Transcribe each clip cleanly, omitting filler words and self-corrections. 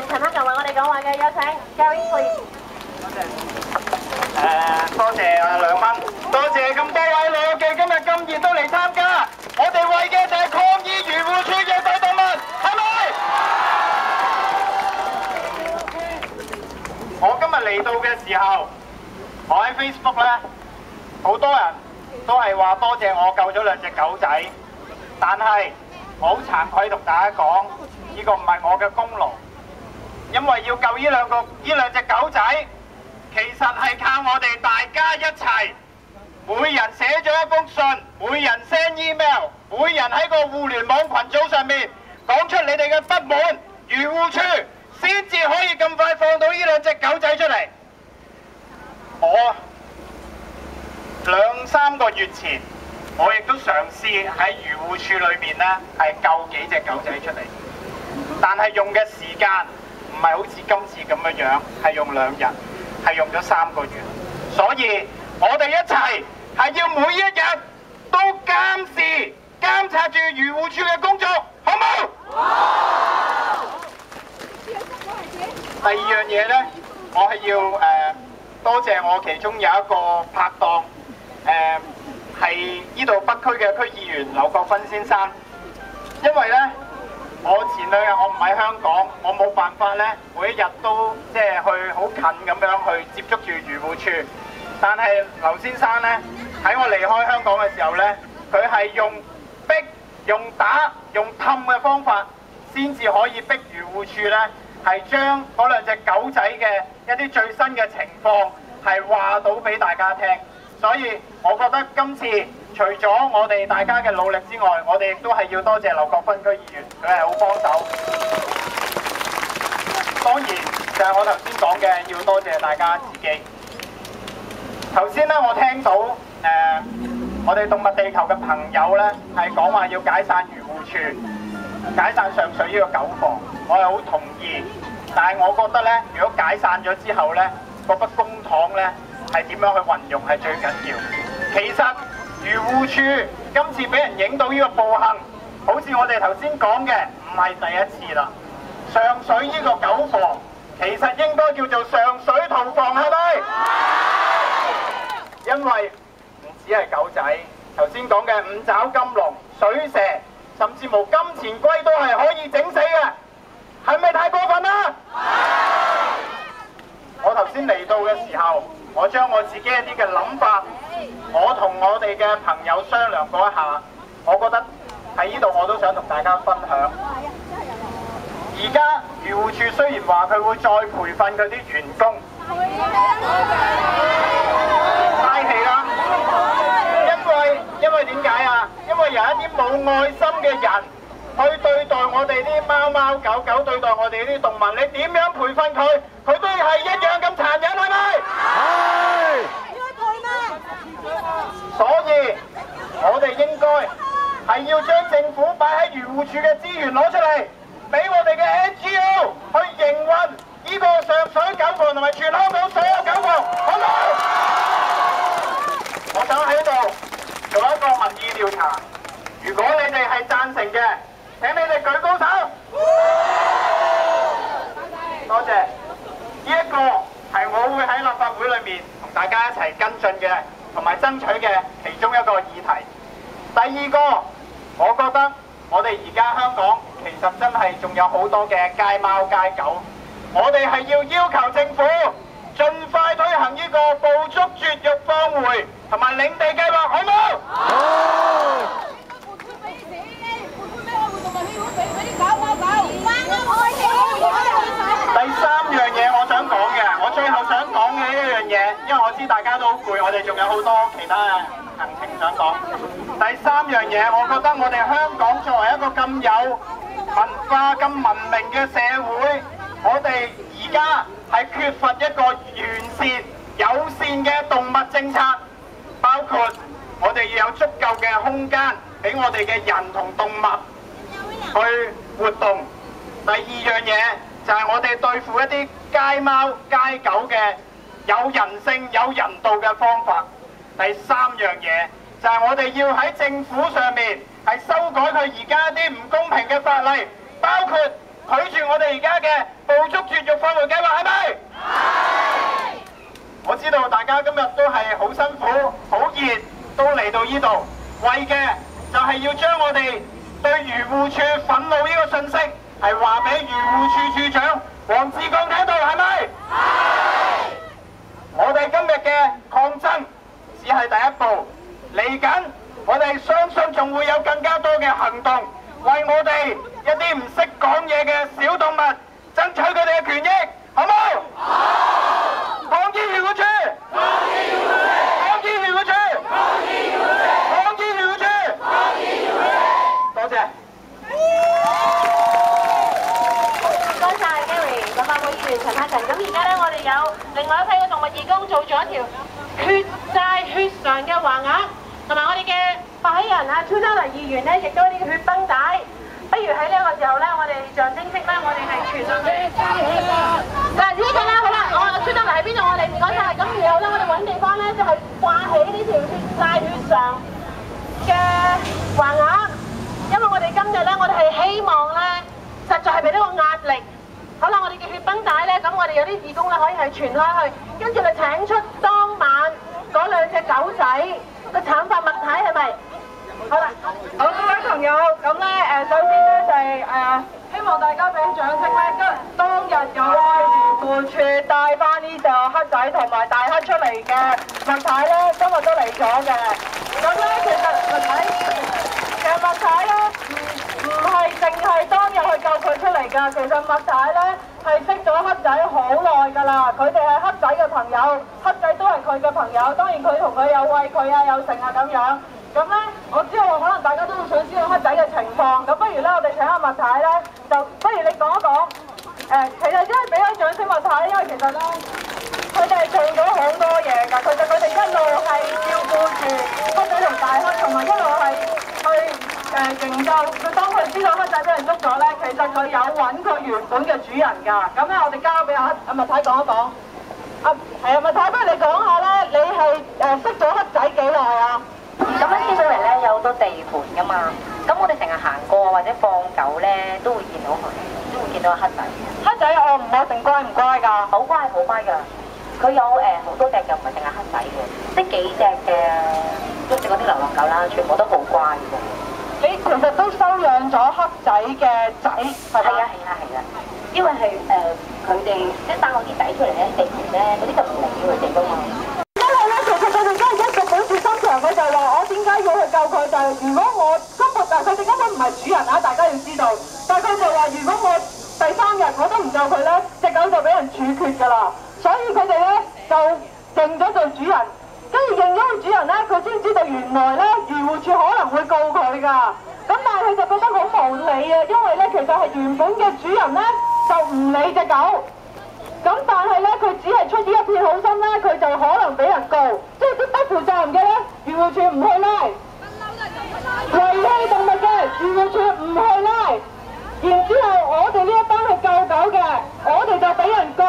陳克勤為我哋講話嘅，有請 Gary please。多謝啊兩蚊，多謝咁多位老友記今日咁熱都嚟參加，我哋為嘅就係抗議漁護署虐待動物，係咪？我今日嚟到嘅時候，我喺 Facebook 咧，好多人都係話多謝我救咗兩隻狗仔，但係我好慚愧同大家講，呢個唔係我嘅功勞，因為要救呢兩隻狗仔。其實係靠我哋大家一齊，每人寫咗一封信，每人 send email， 每人喺個互聯網群組上面講出你哋嘅不滿，漁護署先至可以咁快放到呢兩隻狗仔出嚟。我2-3個月前，我亦都嘗試喺漁護署裏面呢係救幾隻狗仔出嚟，但係用嘅時間唔係好似今次咁樣，係用2日。係用咗3個月，所以我哋一齊係要每一日都監察住漁護署嘅工作，好冇？第二樣嘢呢，我係要多謝我其中有一個拍檔，係呢度北區嘅區議員劉國勳先生，因為呢。我前2日我唔喺香港，我冇辦法咧，每一日都即係去好近咁樣去接觸住漁護署。但係劉先生咧喺我離開香港嘅時候咧，佢係用逼、用打、用氹嘅方法，先至可以逼漁護署咧係將嗰兩隻狗仔嘅一啲最新嘅情況係話到俾大家聽。所以我覺得今次除咗我哋大家嘅努力之外，我哋亦都係要多謝劉國勳區議員，佢係好幫手。當然就係我頭先講嘅，要多謝大家自己。頭先咧，我聽到我哋動物地球嘅朋友咧係講話要解散漁護署，解散上水呢個狗房，我係好同意。但係我覺得咧，如果解散咗之後咧，嗰筆公帑咧係點樣去運用係最緊要。其實漁護署今次俾人影到呢個暴行，好似我哋頭先講嘅，唔係第一次啦。上水呢個狗房，其實應該叫做上水屠房，係咪？因為唔止係狗仔，頭先講嘅五爪金龍、水蛇，甚至乎金錢龜都係可以整死嘅，係咪太過分啦？我頭先嚟到嘅時候，我將我自己一啲嘅諗法，我同我哋嘅朋友商量過一下，我覺得喺呢度我都想同大家分享。而家漁護署雖然話佢會再培訓佢啲員工，嘥氣啦！因為點解啊？因為有一啲冇愛心嘅人去對待我哋啲貓貓狗狗，對待我哋啲動物，你點樣培訓佢，佢都係一樣咁殘忍，係咪？係。所以，我哋應該係要將政府擺喺漁護署嘅資源攞出嚟，俾我哋嘅 NGO 去營運呢個上水狗房同埋全香港所有狗房，好唔好？我想喺度做一個民意調查，如果你哋係贊成嘅，請你哋舉高手。多謝。呢一個係我會喺立法會裏面同大家一齊跟進嘅，同埋爭取嘅其中一個議題。第二個，我覺得我哋而家香港其實真係仲有好多嘅街貓街狗，我哋係要求政府盡快推行呢個捕捉絕育放回同埋領地計劃，好唔好？好。第三樣嘢我想講嘅，我最後想講嘅一樣嘢，因為我知大家都好攰，我哋仲有好多其他嘅行程想講。第三樣嘢，我覺得我哋香港作為一個咁有文化、咁文明嘅社會，我哋而家係缺乏一個完善、友善嘅動物政策，包括我哋要有足夠嘅空間俾我哋嘅人同動物去活動。第二樣嘢就係我哋對付一啲街貓街狗嘅有人性、有人道嘅方法。第三樣嘢就係我哋要喺政府上面係修改佢而家一啲唔公平嘅法例，包括拒絕我哋而家嘅捕捉絕育放回計劃，係咪？係。我知道大家今日都係好辛苦、好熱，都嚟到呢度，為嘅就係要將我哋對漁護處憤怒呢個信息係話俾漁護處處長黃志剛聽到，係咪？係。我哋今日嘅抗爭只係第一步，嚟緊我哋相信仲會有更加多嘅行動，為我哋一啲唔識講嘢嘅小動物爭取佢哋嘅權益，好冇？好！抗議漁護處！抗議漁護處！抗議漁護處！抗議漁護處！抗議漁護處！抗議漁護處！多謝。多謝 Gary，立法會議員陳克勤。咁而家咧，我哋有另外一批嘅動物義工做咗一條血債血償嘅橫額，同埋我哋嘅發起人啊，超州黎議員咧，亦都呢個血繃帶。不如喺呢個時候咧，我哋象徵式咧，我哋係傳上去。嗱，呢個咧好啦，我超州黎喺邊度？我哋唔該晒。咁然後咧，我哋揾地方咧，就係掛起呢條血債血償嘅橫額，因為我哋今日咧，我哋係希望咧，實在係俾呢個壓力。好啦，我哋嘅血繃帶咧，咁我哋有啲義工咧可以係傳開去，跟住就請出當晚嗰兩隻狗仔嘅慘法物體係咪？好啦，好各位朋友，咁咧首先咧就係希望大家俾掌聲咧，當日有漁護處帶翻呢隻黑仔同埋大黑出嚟嘅物體咧，今日都嚟咗嘅。咁咧其實物體咧唔係淨係當日去救佢出嚟㗎，其實麥太咧係識咗黑仔好耐㗎啦，佢哋係黑仔嘅朋友，黑仔都係佢嘅朋友，當然佢同佢有餵佢啊，有剩啊咁樣。咁咧，我知道可能大家都會想知道黑仔嘅情況，咁不如咧我哋請阿麥太咧，就不如你講一講。其實真係俾咗掌聲麥太，因為其實咧佢哋係做咗好多嘢㗎，其實佢哋一路係照顧住黑仔同大黑，同埋一路係去。營救佢，當佢知道黑仔俾人捉咗咧，其實佢有揾佢原本嘅主人㗎。咁咧，我哋交俾阿麥太講一講。係啊，麥太，不如你講下咧，你係識咗黑仔幾耐啊？咁樣天水圍咧有好多地盤㗎嘛，咁我哋成日行過或者放狗咧，都會見到佢，都會見到黑仔。黑仔我唔確定乖唔乖㗎？好乖，好乖㗎。佢有好多隻嘅，唔係淨係黑仔嘅，即幾隻嘅，好似嗰啲流浪狗啦，全部都好乖嘅。你其實都收養咗黑仔嘅仔，係咪？係啊，因為係佢哋即生嗰啲仔出嚟咧，地盤咧嗰啲就唔理佢哋㗎嘛。因為咧，其實佢哋真係一直保持心腸，佢就話我點解要去救佢？就係如果我根本佢哋根本唔係主人啊，大家要知道。但係佢就話，如果我第3日我都唔救佢咧，隻狗就俾人處決㗎啦。所以佢哋咧就認咗做主人。跟住認咗個主人咧，佢先知道原來咧漁護處可能會告佢㗎。咁但係佢就覺得好無理啊，因為咧其實係原本嘅主人咧就唔理隻狗。咁但係咧佢只係出於一片好心咧，佢就可能俾人告，即係啲不負責任嘅咧，漁護處唔去拉。遺棄動物嘅漁護處唔去拉。然之後我哋呢一班去救狗嘅，我哋就俾人告。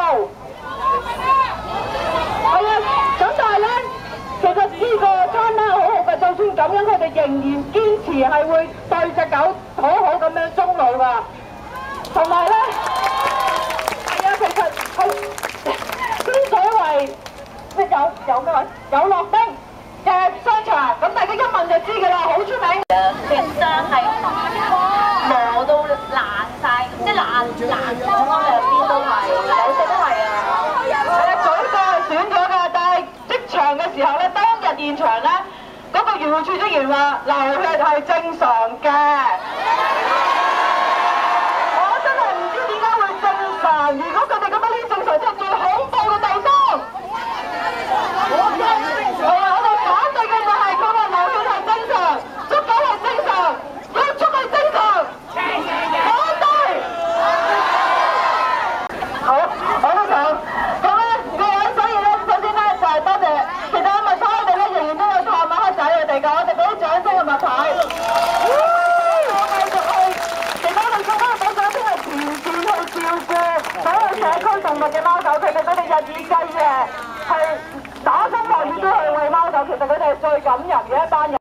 係啊，咁但係咧。其實呢個餐單好好嘅，就算咁樣，佢哋仍然堅持係會對隻狗好好咁樣終老㗎。同埋咧，係啊，其實係天水圍咩有咩話？有樂冰嘅商場，咁大家一問就知㗎啦，好出名。血箱係磨到爛晒，即爛咗啊！兩邊都係，有隻都係啊。係啊，嘴角係損咗㗎，但係職場嘅時候咧，當日現場咧，嗰個漁護處職員話流血係正常嘅。我真係唔知點解會正常，如果佢哋覺得呢正常，真係最恐怖嘅地方。我哋反對嘅就係佢話流血係正常，捉狗係正常，要捉係正常。反對。好，我都想。咁咧，各位，所以咧，首先咧就係多謝。其實阿麥太我哋咧仍然都有探下黑仔佢哋㗎，我哋俾啲掌聲嘅麥太。我繼續去，其實我哋做翻個保障先係全面去照顧所有社區動物嘅貓狗，其實佢哋日以繼夜係打風落雨都去餵貓狗，其實佢哋係最感人嘅一班人。